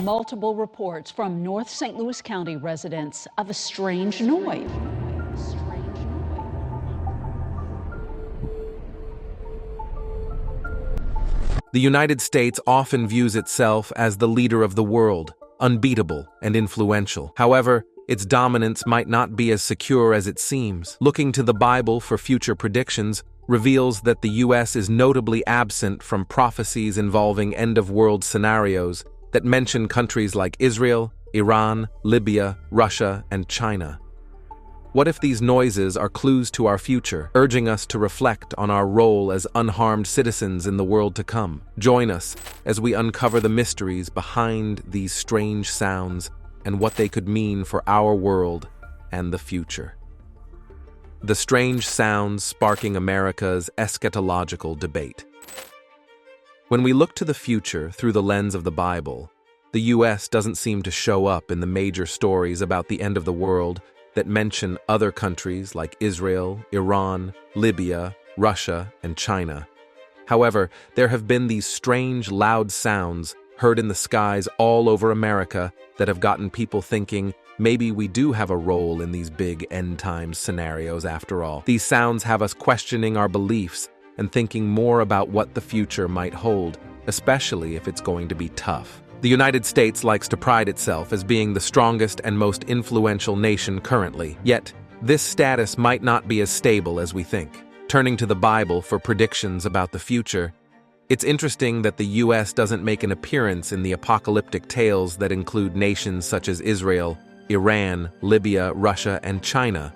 multiple reports from North St. Louis County residents of a strange noise. The United States often views itself as the leader of the world, unbeatable and influential. However, its dominance might not be as secure as it seems. Looking to the Bible for future predictions reveals that the U.S. is notably absent from prophecies involving end-of-world scenarios that mention countries like Israel, Iran, Libya, Russia, and China. What if these noises are clues to our future, urging us to reflect on our role as unharmed citizens in the world to come? Join us as we uncover the mysteries behind these strange sounds and what they could mean for our world and the future. The strange sounds sparking America's eschatological debate. When we look to the future through the lens of the Bible, the U.S. doesn't seem to show up in the major stories about the end of the world that mention other countries like Israel, Iran, Libya, Russia, and China. However, there have been these strange, loud sounds heard in the skies all over America that have gotten people thinking maybe we do have a role in these big end-times scenarios after all. These sounds have us questioning our beliefs and thinking more about what the future might hold, especially if it's going to be tough. The United States likes to pride itself as being the strongest and most influential nation currently, yet this status might not be as stable as we think. Turning to the Bible for predictions about the future, it's interesting that the U.S. doesn't make an appearance in the apocalyptic tales that include nations such as Israel, Iran, Libya, Russia, and China.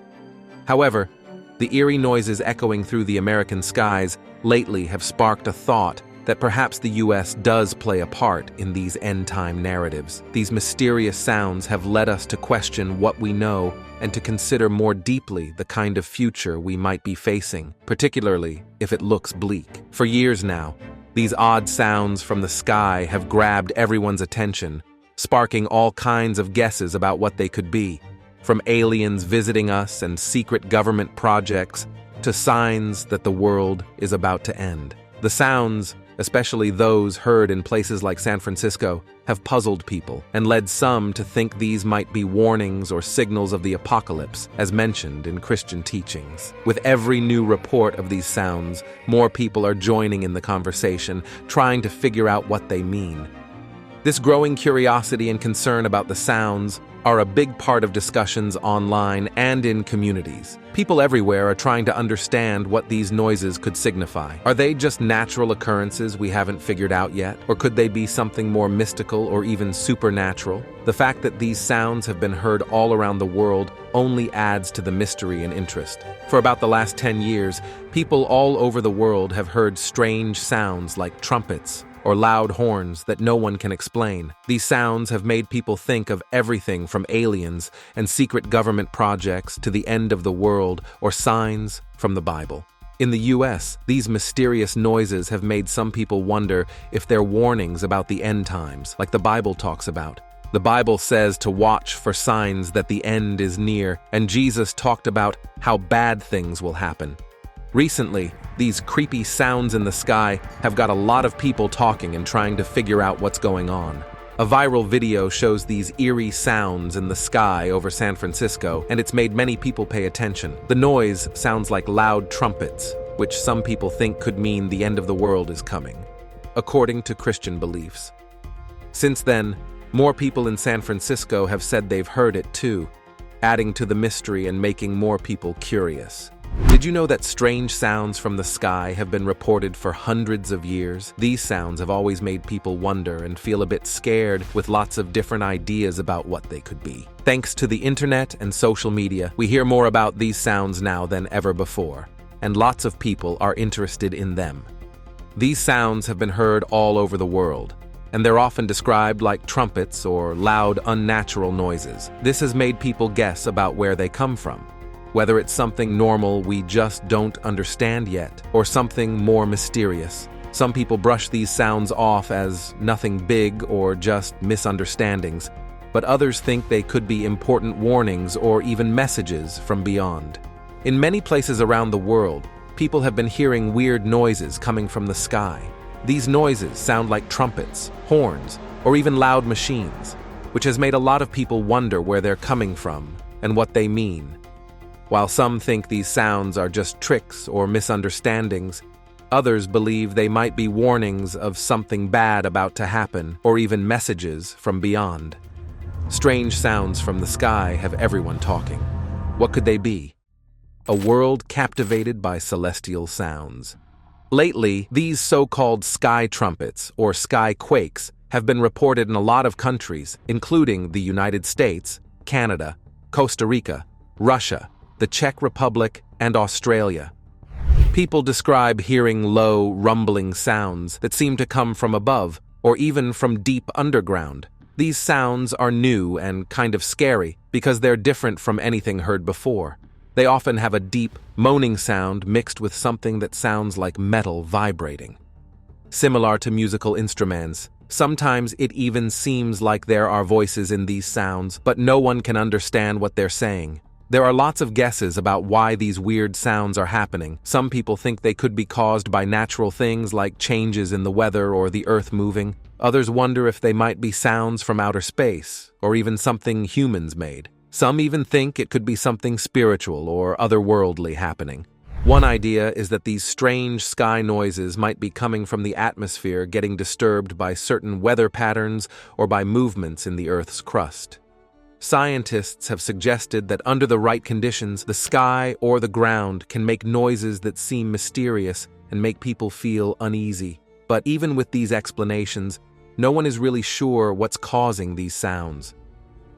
However, the eerie noises echoing through the American skies lately have sparked a thought that perhaps the U.S. does play a part in these end-time narratives. These mysterious sounds have led us to question what we know and to consider more deeply the kind of future we might be facing, particularly if it looks bleak. For years now, these odd sounds from the sky have grabbed everyone's attention, sparking all kinds of guesses about what they could be, from aliens visiting us and secret government projects to signs that the world is about to end. The sounds, especially those heard in places like San Francisco, have puzzled people and led some to think these might be warnings or signals of the apocalypse, as mentioned in Christian teachings. With every new report of these sounds, more people are joining in the conversation, trying to figure out what they mean. This growing curiosity and concern about the sounds are a big part of discussions online and in communities. People everywhere are trying to understand what these noises could signify. Are they just natural occurrences we haven't figured out yet? Or could they be something more mystical or even supernatural? The fact that these sounds have been heard all around the world only adds to the mystery and interest. For about the last 10 years, people all over the world have heard strange sounds like trumpets or loud horns that no one can explain. These sounds have made people think of everything from aliens and secret government projects to the end of the world or signs from the Bible. In the U.S., these mysterious noises have made some people wonder if they're warnings about the end times, like the Bible talks about. The Bible says to watch for signs that the end is near, and Jesus talked about how bad things will happen. Recently, these creepy sounds in the sky have got a lot of people talking and trying to figure out what's going on. A viral video shows these eerie sounds in the sky over San Francisco, and it's made many people pay attention. The noise sounds like loud trumpets, which some people think could mean the end of the world is coming, according to Christian beliefs. Since then, more people in San Francisco have said they've heard it too, adding to the mystery and making more people curious. Did you know that strange sounds from the sky have been reported for hundreds of years? These sounds have always made people wonder and feel a bit scared, with lots of different ideas about what they could be. Thanks to the internet and social media, we hear more about these sounds now than ever before, and lots of people are interested in them. These sounds have been heard all over the world, and they're often described like trumpets or loud, unnatural noises. This has made people guess about where they come from, whether it's something normal we just don't understand yet, or something more mysterious. Some people brush these sounds off as nothing big or just misunderstandings, but others think they could be important warnings or even messages from beyond. In many places around the world, people have been hearing weird noises coming from the sky. These noises sound like trumpets, horns, or even loud machines, which has made a lot of people wonder where they're coming from and what they mean. While some think these sounds are just tricks or misunderstandings, others believe they might be warnings of something bad about to happen, or even messages from beyond. Strange sounds from the sky have everyone talking. What could they be? A world captivated by celestial sounds. Lately, these so-called sky trumpets, or sky quakes, have been reported in a lot of countries, including the United States, Canada, Costa Rica, Russia, the Czech Republic, and Australia. People describe hearing low, rumbling sounds that seem to come from above, or even from deep underground. These sounds are new and kind of scary because they're different from anything heard before. They often have a deep, moaning sound mixed with something that sounds like metal vibrating. Similar to musical instruments, sometimes it even seems like there are voices in these sounds, but no one can understand what they're saying. There are lots of guesses about why these weird sounds are happening. Some people think they could be caused by natural things like changes in the weather or the earth moving. Others wonder if they might be sounds from outer space, or even something humans made. Some even think it could be something spiritual or otherworldly happening. One idea is that these strange sky noises might be coming from the atmosphere getting disturbed by certain weather patterns or by movements in the Earth's crust. Scientists have suggested that under the right conditions, the sky or the ground can make noises that seem mysterious and make people feel uneasy. But even with these explanations, no one is really sure what's causing these sounds.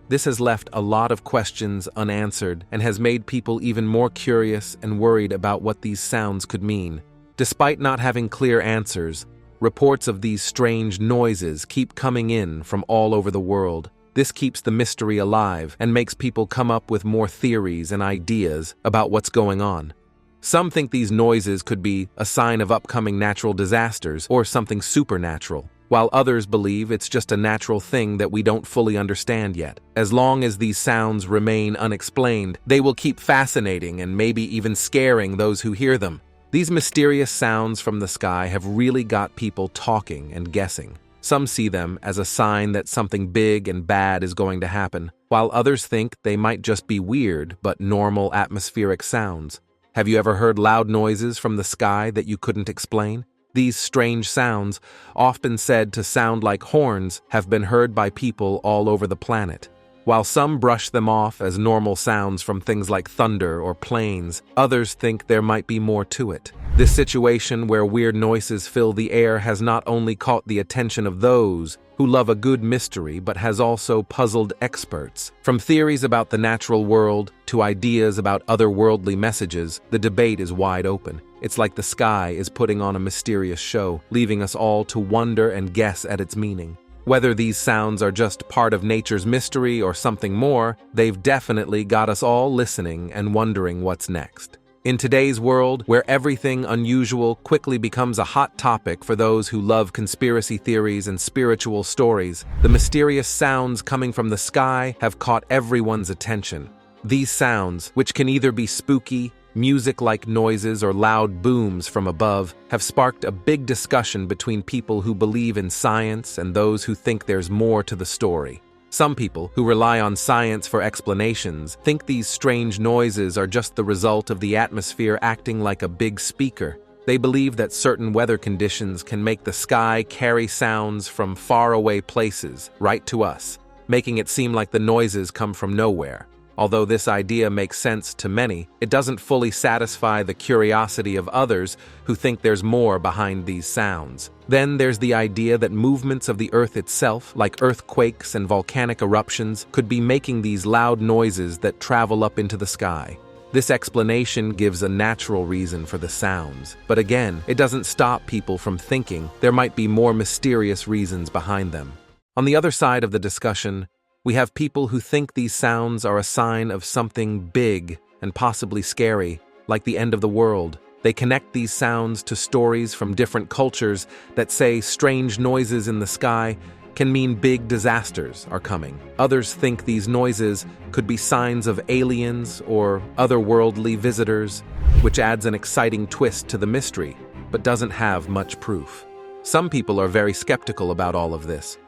This has left a lot of questions unanswered and has made people even more curious and worried about what these sounds could mean. Despite not having clear answers, reports of these strange noises keep coming in from all over the world. This keeps the mystery alive and makes people come up with more theories and ideas about what's going on. Some think these noises could be a sign of upcoming natural disasters or something supernatural, while others believe it's just a natural thing that we don't fully understand yet. As long as these sounds remain unexplained, they will keep fascinating and maybe even scaring those who hear them. These mysterious sounds from the sky have really got people talking and guessing. Some see them as a sign that something big and bad is going to happen, while others think they might just be weird but normal atmospheric sounds. Have you ever heard loud noises from the sky that you couldn't explain? These strange sounds, often said to sound like horns, have been heard by people all over the planet. While some brush them off as normal sounds from things like thunder or planes, others think there might be more to it. This situation where weird noises fill the air has not only caught the attention of those who love a good mystery, but has also puzzled experts. From theories about the natural world to ideas about otherworldly messages, the debate is wide open. It's like the sky is putting on a mysterious show, leaving us all to wonder and guess at its meaning. Whether these sounds are just part of nature's mystery or something more, they've definitely got us all listening and wondering what's next. In today's world, where everything unusual quickly becomes a hot topic for those who love conspiracy theories and spiritual stories, the mysterious sounds coming from the sky have caught everyone's attention. These sounds, which can either be spooky, music-like noises, or loud booms from above, have sparked a big discussion between people who believe in science and those who think there's more to the story. Some people, who rely on science for explanations, think these strange noises are just the result of the atmosphere acting like a big speaker. They believe that certain weather conditions can make the sky carry sounds from faraway places right to us, making it seem like the noises come from nowhere. Although this idea makes sense to many, it doesn't fully satisfy the curiosity of others who think there's more behind these sounds. Then there's the idea that movements of the Earth itself, like earthquakes and volcanic eruptions, could be making these loud noises that travel up into the sky. This explanation gives a natural reason for the sounds, but again, it doesn't stop people from thinking there might be more mysterious reasons behind them. On the other side of the discussion, we have people who think these sounds are a sign of something big and possibly scary, like the end of the world. They connect these sounds to stories from different cultures that say strange noises in the sky can mean big disasters are coming. Others think these noises could be signs of aliens or otherworldly visitors, which adds an exciting twist to the mystery, but doesn't have much proof. Some people are very skeptical about all of this,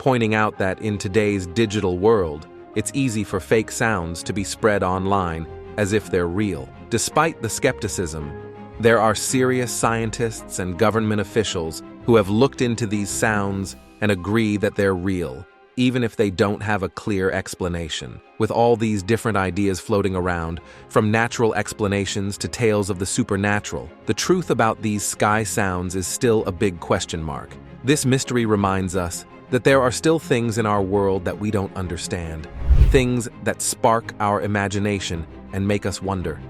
pointing out that in today's digital world, it's easy for fake sounds to be spread online as if they're real. Despite the skepticism, there are serious scientists and government officials who have looked into these sounds and agree that they're real, even if they don't have a clear explanation. With all these different ideas floating around, from natural explanations to tales of the supernatural, the truth about these sky sounds is still a big question mark. This mystery reminds us that there are still things in our world that we don't understand, things that spark our imagination and make us wonder.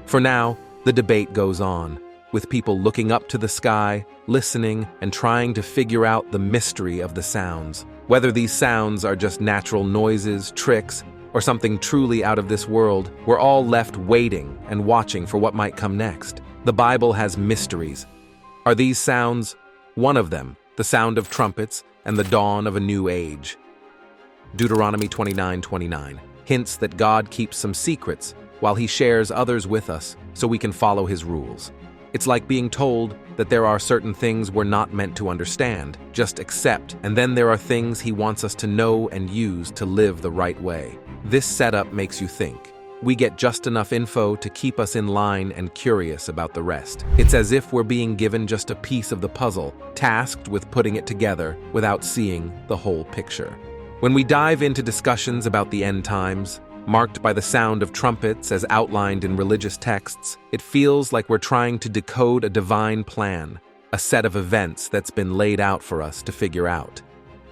For now, the debate goes on, with people looking up to the sky, listening, and trying to figure out the mystery of the sounds. Whether these sounds are just natural noises, tricks, or something truly out of this world, we're all left waiting and watching for what might come next. The Bible has mysteries. Are these sounds one of them? The sound of trumpets and the dawn of a new age. Deuteronomy 29:29 hints that God keeps some secrets while he shares others with us so we can follow his rules. It's like being told that there are certain things we're not meant to understand, just accept, and then there are things he wants us to know and use to live the right way. This setup makes you think. We get just enough info to keep us in line and curious about the rest. It's as if we're being given just a piece of the puzzle, tasked with putting it together without seeing the whole picture. When we dive into discussions about the end times, marked by the sound of trumpets as outlined in religious texts, it feels like we're trying to decode a divine plan, a set of events that's been laid out for us to figure out.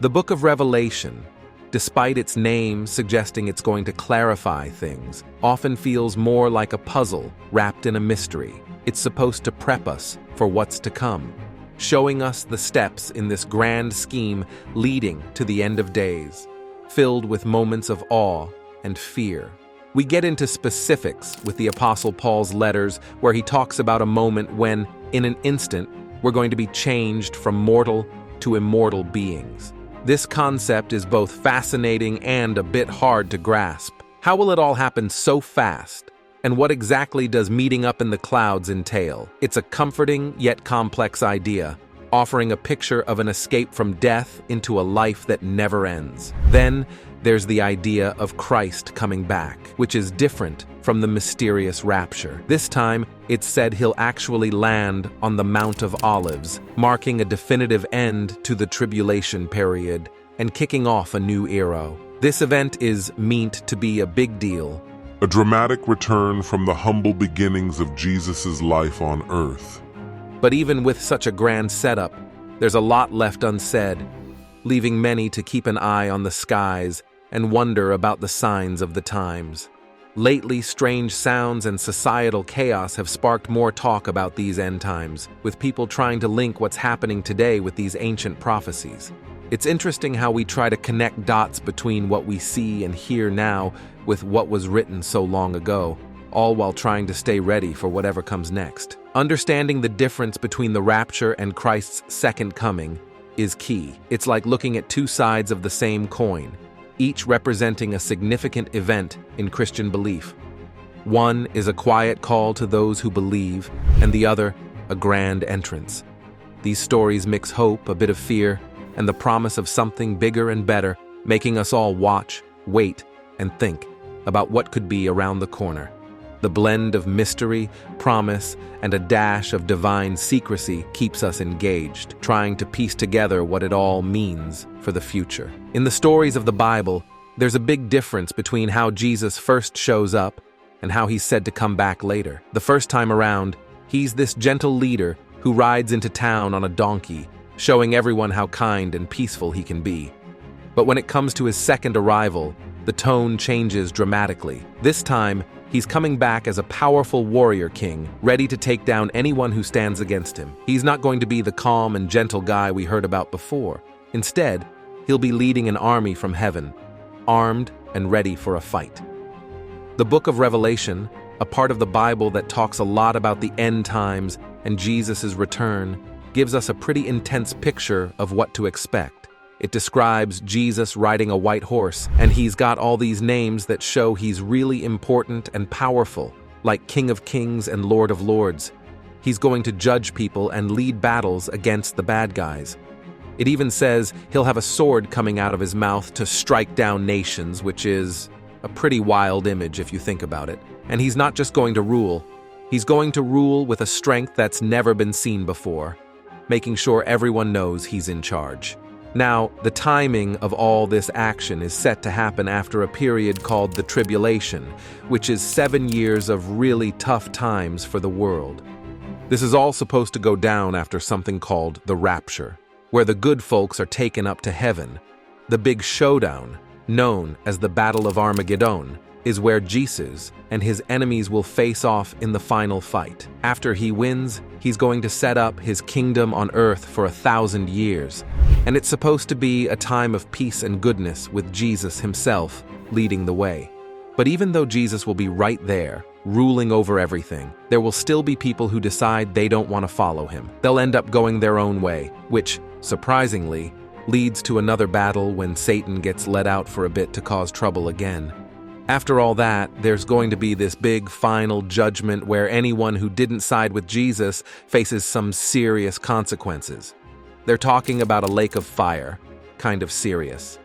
The book of Revelation, despite its name suggesting it's going to clarify things, often feels more like a puzzle wrapped in a mystery. It's supposed to prep us for what's to come, showing us the steps in this grand scheme leading to the end of days, filled with moments of awe and fear. We get into specifics with the Apostle Paul's letters where he talks about a moment when, in an instant, we're going to be changed from mortal to immortal beings. This concept is both fascinating and a bit hard to grasp. How will it all happen so fast? And what exactly does meeting up in the clouds entail? It's a comforting yet complex idea, offering a picture of an escape from death into a life that never ends. Then, there's the idea of Christ coming back, which is different from the mysterious rapture. This time, it's said he'll actually land on the Mount of Olives, marking a definitive end to the tribulation period and kicking off a new era. This event is meant to be a big deal. A dramatic return from the humble beginnings of Jesus' life on earth. But even with such a grand setup, there's a lot left unsaid, leaving many to keep an eye on the skies and wonder about the signs of the times. Lately, strange sounds and societal chaos have sparked more talk about these end times, with people trying to link what's happening today with these ancient prophecies. It's interesting how we try to connect dots between what we see and hear now with what was written so long ago, all while trying to stay ready for whatever comes next. Understanding the difference between the rapture and Christ's second coming is key. It's like looking at two sides of the same coin, each representing a significant event in Christian belief. One is a quiet call to those who believe, and the other, a grand entrance. These stories mix hope, a bit of fear, and the promise of something bigger and better, making us all watch, wait, and think about what could be around the corner. The blend of mystery, promise, and a dash of divine secrecy keeps us engaged, trying to piece together what it all means for the future. In the stories of the Bible, there's a big difference between how Jesus first shows up and how he's said to come back later. The first time around, he's this gentle leader who rides into town on a donkey, showing everyone how kind and peaceful he can be. But when it comes to his second arrival, the tone changes dramatically. This time, he's coming back as a powerful warrior king, ready to take down anyone who stands against him. He's not going to be the calm and gentle guy we heard about before. Instead, he'll be leading an army from heaven, armed and ready for a fight. The book of Revelation, a part of the Bible that talks a lot about the end times and Jesus' return, gives us a pretty intense picture of what to expect. It describes Jesus riding a white horse, and he's got all these names that show he's really important and powerful, like King of Kings and Lord of Lords. He's going to judge people and lead battles against the bad guys. It even says he'll have a sword coming out of his mouth to strike down nations, which is a pretty wild image if you think about it. And he's not just going to rule. He's going to rule with a strength that's never been seen before, making sure everyone knows he's in charge. Now, the timing of all this action is set to happen after a period called the Tribulation, which is 7 years of really tough times for the world. This is all supposed to go down after something called the Rapture, where the good folks are taken up to heaven. The big showdown, known as the Battle of Armageddon, is where Jesus and his enemies will face off in the final fight. After he wins, he's going to set up his kingdom on earth for 1,000 years. And it's supposed to be a time of peace and goodness with Jesus himself leading the way. But even though Jesus will be right there, ruling over everything, there will still be people who decide they don't want to follow him. They'll end up going their own way, which, surprisingly, leads to another battle when Satan gets let out for a bit to cause trouble again. After all that, there's going to be this big final judgment where anyone who didn't side with Jesus faces some serious consequences. They're talking about a lake of fire, kind of serious.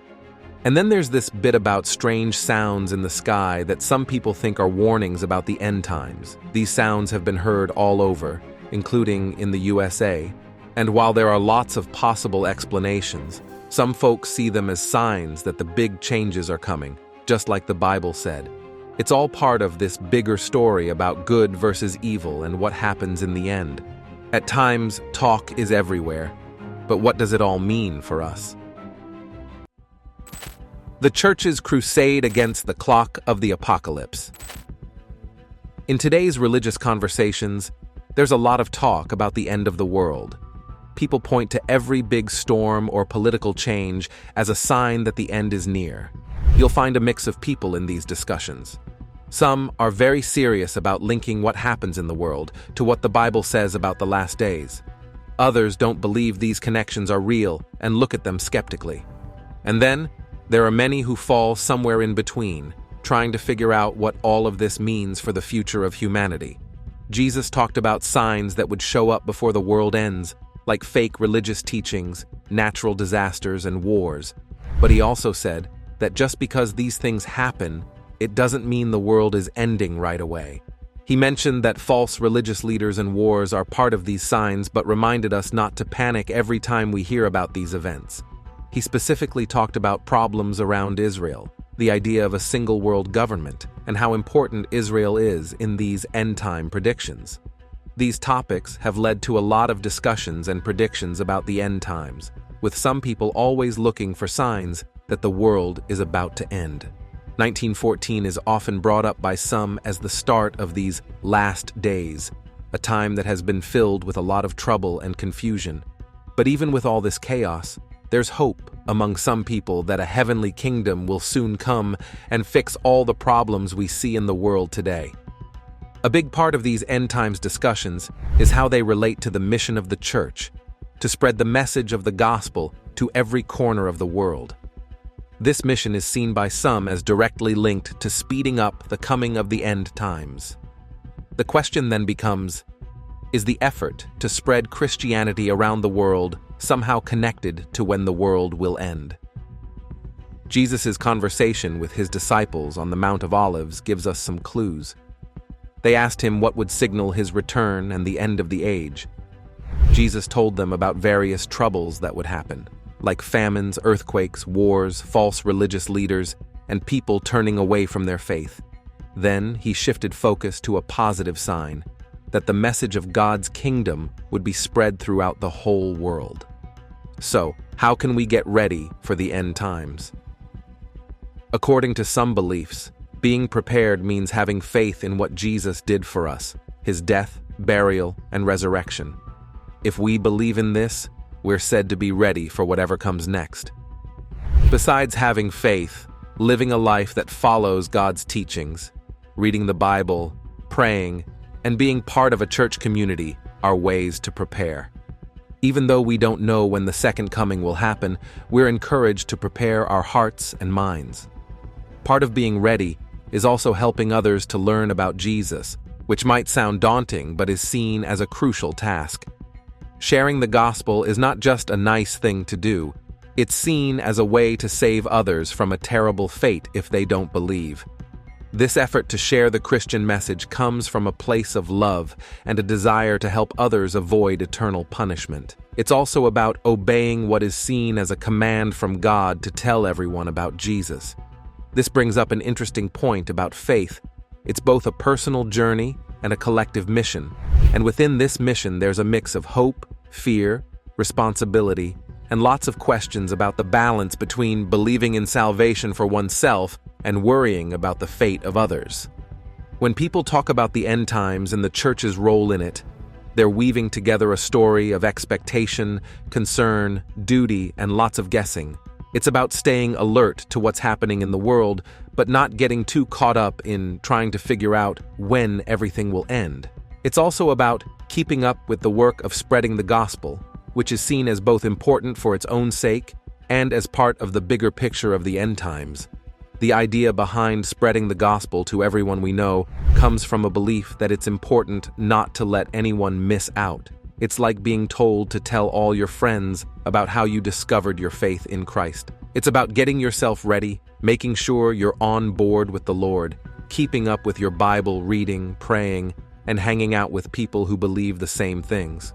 And then there's this bit about strange sounds in the sky that some people think are warnings about the end times. These sounds have been heard all over, including in the USA. And while there are lots of possible explanations, some folks see them as signs that the big changes are coming, just like the Bible said. It's all part of this bigger story about good versus evil and what happens in the end. At times, talk is everywhere, but what does it all mean for us? The Church's crusade against the clock of the apocalypse. In today's religious conversations, there's a lot of talk about the end of the world. People point to every big storm or political change as a sign that the end is near. You'll find a mix of people in these discussions. Some are very serious about linking what happens in the world to what the Bible says about the last days. Others don't believe these connections are real and look at them skeptically. And then, there are many who fall somewhere in between, trying to figure out what all of this means for the future of humanity. Jesus talked about signs that would show up before the world ends, like fake religious teachings, natural disasters, and wars. But he also said that just because these things happen, it doesn't mean the world is ending right away. He mentioned that false religious leaders and wars are part of these signs, but reminded us not to panic every time we hear about these events. He specifically talked about problems around Israel, the idea of a single world government, and how important Israel is in these end-time predictions. These topics have led to a lot of discussions and predictions about the end times, with some people always looking for signs that the world is about to end. 1914 is often brought up by some as the start of these last days, a time that has been filled with a lot of trouble and confusion. But even with all this chaos, there's hope among some people that a heavenly kingdom will soon come and fix all the problems we see in the world today. A big part of these end times discussions is how they relate to the mission of the church, to spread the message of the gospel to every corner of the world. This mission is seen by some as directly linked to speeding up the coming of the end times. The question then becomes, is the effort to spread Christianity around the world somehow connected to when the world will end? Jesus' conversation with his disciples on the Mount of Olives gives us some clues. They asked him what would signal his return and the end of the age. Jesus told them about various troubles that would happen, like famines, earthquakes, wars, false religious leaders, and people turning away from their faith. Then he shifted focus to a positive sign, that the message of God's kingdom would be spread throughout the whole world. So, how can we get ready for the end times? According to some beliefs, being prepared means having faith in what Jesus did for us, his death, burial, and resurrection. If we believe in this, we're said to be ready for whatever comes next. Besides having faith, living a life that follows God's teachings, reading the Bible, praying, and being part of a church community are ways to prepare. Even though we don't know when the second coming will happen, we're encouraged to prepare our hearts and minds. Part of being ready is also helping others to learn about Jesus, which might sound daunting but is seen as a crucial task. Sharing the gospel is not just a nice thing to do. It's seen as a way to save others from a terrible fate if they don't believe. This effort to share the Christian message comes from a place of love and a desire to help others avoid eternal punishment. It's also about obeying what is seen as a command from God to tell everyone about Jesus. This brings up an interesting point about faith. It's both a personal journey and a collective mission. And within this mission, there's a mix of hope, fear, responsibility, and lots of questions about the balance between believing in salvation for oneself and worrying about the fate of others. When people talk about the end times and the church's role in it, they're weaving together a story of expectation, concern, duty, and lots of guessing. It's about staying alert to what's happening in the world, but not getting too caught up in trying to figure out when everything will end. It's also about keeping up with the work of spreading the gospel, which is seen as both important for its own sake and as part of the bigger picture of the end times. The idea behind spreading the gospel to everyone we know comes from a belief that it's important not to let anyone miss out. It's like being told to tell all your friends about how you discovered your faith in Christ. It's about getting yourself ready, making sure you're on board with the Lord, keeping up with your Bible reading, praying, and hanging out with people who believe the same things.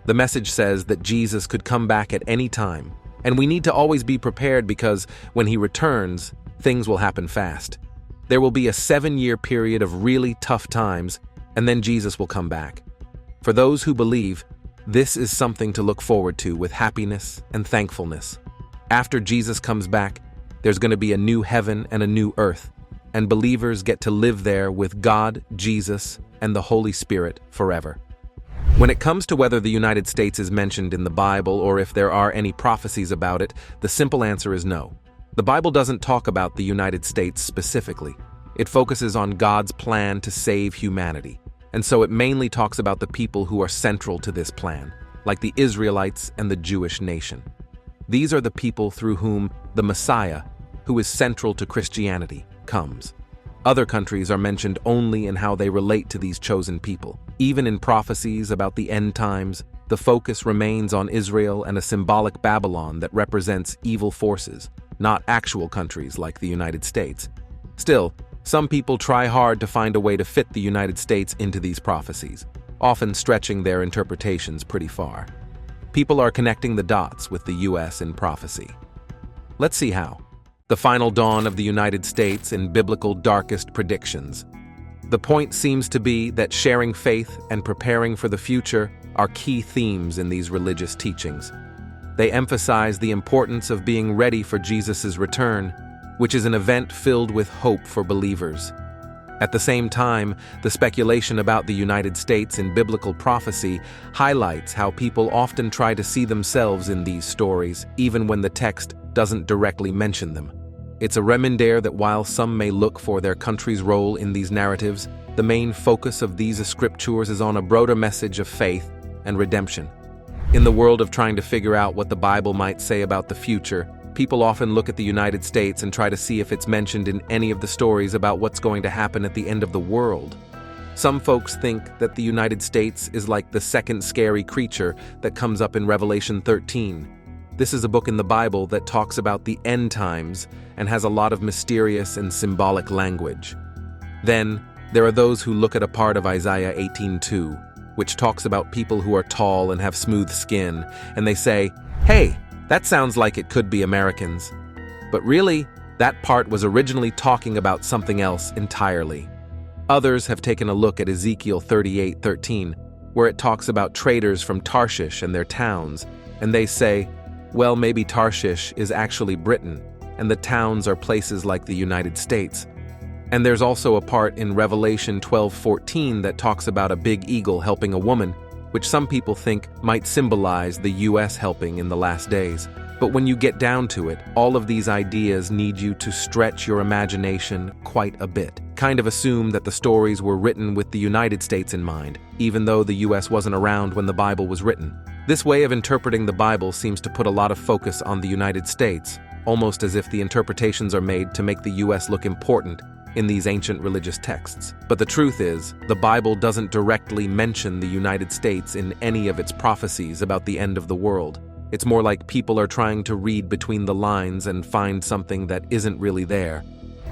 The message says that Jesus could come back at any time, and we need to always be prepared because when he returns, things will happen fast. There will be a 7-year period of really tough times, and then Jesus will come back. For those who believe, this is something to look forward to with happiness and thankfulness. After Jesus comes back, there's going to be a new heaven and a new earth, and believers get to live there with God, Jesus, and the Holy Spirit forever. When it comes to whether the United States is mentioned in the Bible or if there are any prophecies about it, the simple answer is no. The Bible doesn't talk about the United States specifically. It focuses on God's plan to save humanity, and so it mainly talks about the people who are central to this plan, like the Israelites and the Jewish nation. These are the people through whom the Messiah, who is central to Christianity, comes. Other countries are mentioned only in how they relate to these chosen people. Even in prophecies about the end times, the focus remains on Israel and a symbolic Babylon that represents evil forces, not actual countries like the United States. Still, some people try hard to find a way to fit the United States into these prophecies, often stretching their interpretations pretty far. People are connecting the dots with the U.S. in prophecy. Let's see how. The final dawn of the United States in biblical darkest predictions. The point seems to be that sharing faith and preparing for the future are key themes in these religious teachings. They emphasize the importance of being ready for Jesus' return, which is an event filled with hope for believers. At the same time, the speculation about the United States in biblical prophecy highlights how people often try to see themselves in these stories, even when the text doesn't directly mention them. It's a reminder that while some may look for their country's role in these narratives, the main focus of these scriptures is on a broader message of faith and redemption. In the world of trying to figure out what the Bible might say about the future, people often look at the United States and try to see if it's mentioned in any of the stories about what's going to happen at the end of the world. Some folks think that the United States is like the second scary creature that comes up in Revelation 13. This is a book in the Bible that talks about the end times and has a lot of mysterious and symbolic language. Then, there are those who look at a part of Isaiah 18:2, which talks about people who are tall and have smooth skin, and they say, "Hey, that sounds like it could be Americans." But really, that part was originally talking about something else entirely. Others have taken a look at Ezekiel 38:13, where it talks about traders from Tarshish and their towns, and they say, well, maybe Tarshish is actually Britain, and the towns are places like the United States. And there's also a part in Revelation 12:14 that talks about a big eagle helping a woman, which some people think might symbolize the U.S. helping in the last days. But when you get down to it, all of these ideas need you to stretch your imagination quite a bit. Kind of assume that the stories were written with the United States in mind, even though the U.S. wasn't around when the Bible was written. This way of interpreting the Bible seems to put a lot of focus on the United States, almost as if the interpretations are made to make the U.S. look important, in these ancient religious texts. But the truth is, the Bible doesn't directly mention the United States in any of its prophecies about the end of the world. It's more like people are trying to read between the lines and find something that isn't really there.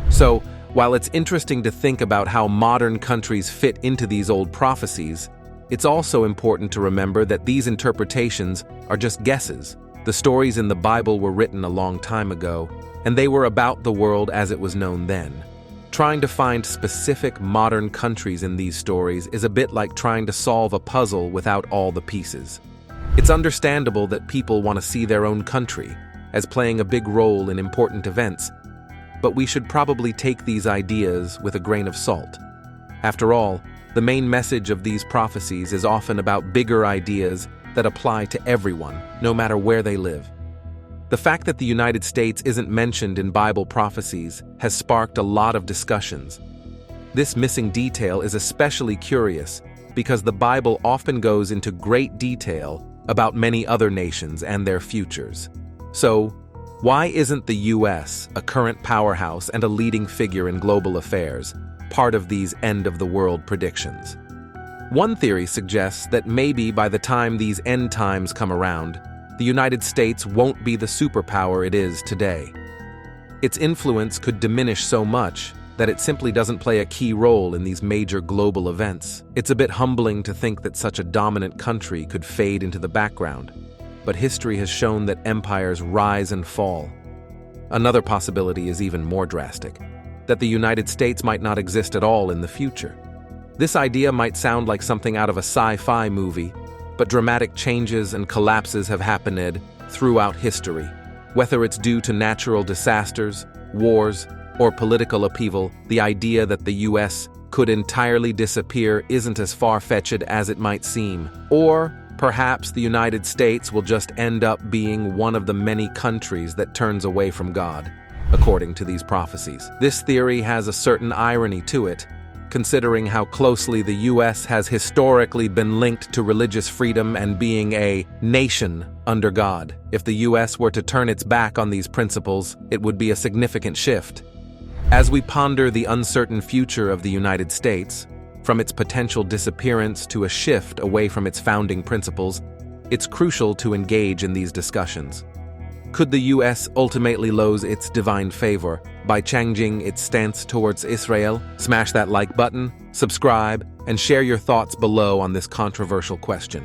So, while it's interesting to think about how modern countries fit into these old prophecies, it's also important to remember that these interpretations are just guesses. The stories in the Bible were written a long time ago, and they were about the world as it was known then. Trying to find specific modern countries in these stories is a bit like trying to solve a puzzle without all the pieces. It's understandable that people want to see their own country as playing a big role in important events, but we should probably take these ideas with a grain of salt. After all, the main message of these prophecies is often about bigger ideas that apply to everyone, no matter where they live. The fact that the United States isn't mentioned in Bible prophecies has sparked a lot of discussions. This missing detail is especially curious because the Bible often goes into great detail about many other nations and their futures. So, why isn't the US, a current powerhouse and a leading figure in global affairs, part of these end-of-the-world predictions? One theory suggests that maybe by the time these end times come around, the United States won't be the superpower it is today. Its influence could diminish so much that it simply doesn't play a key role in these major global events. It's a bit humbling to think that such a dominant country could fade into the background, but history has shown that empires rise and fall. Another possibility is even more drastic, that the United States might not exist at all in the future. This idea might sound like something out of a sci-fi movie, but dramatic changes and collapses have happened throughout history. Whether it's due to natural disasters, wars, or political upheaval, the idea that the US could entirely disappear isn't as far-fetched as it might seem. Or perhaps the United States will just end up being one of the many countries that turns away from God, according to these prophecies. This theory has a certain irony to it, considering how closely the US has historically been linked to religious freedom and being a nation under God. If the US were to turn its back on these principles, it would be a significant shift. As we ponder the uncertain future of the United States, from its potential disappearance to a shift away from its founding principles, it's crucial to engage in these discussions. Could the US ultimately lose its divine favor by changing its stance towards Israel? Smash that like button, subscribe, and share your thoughts below on this controversial question.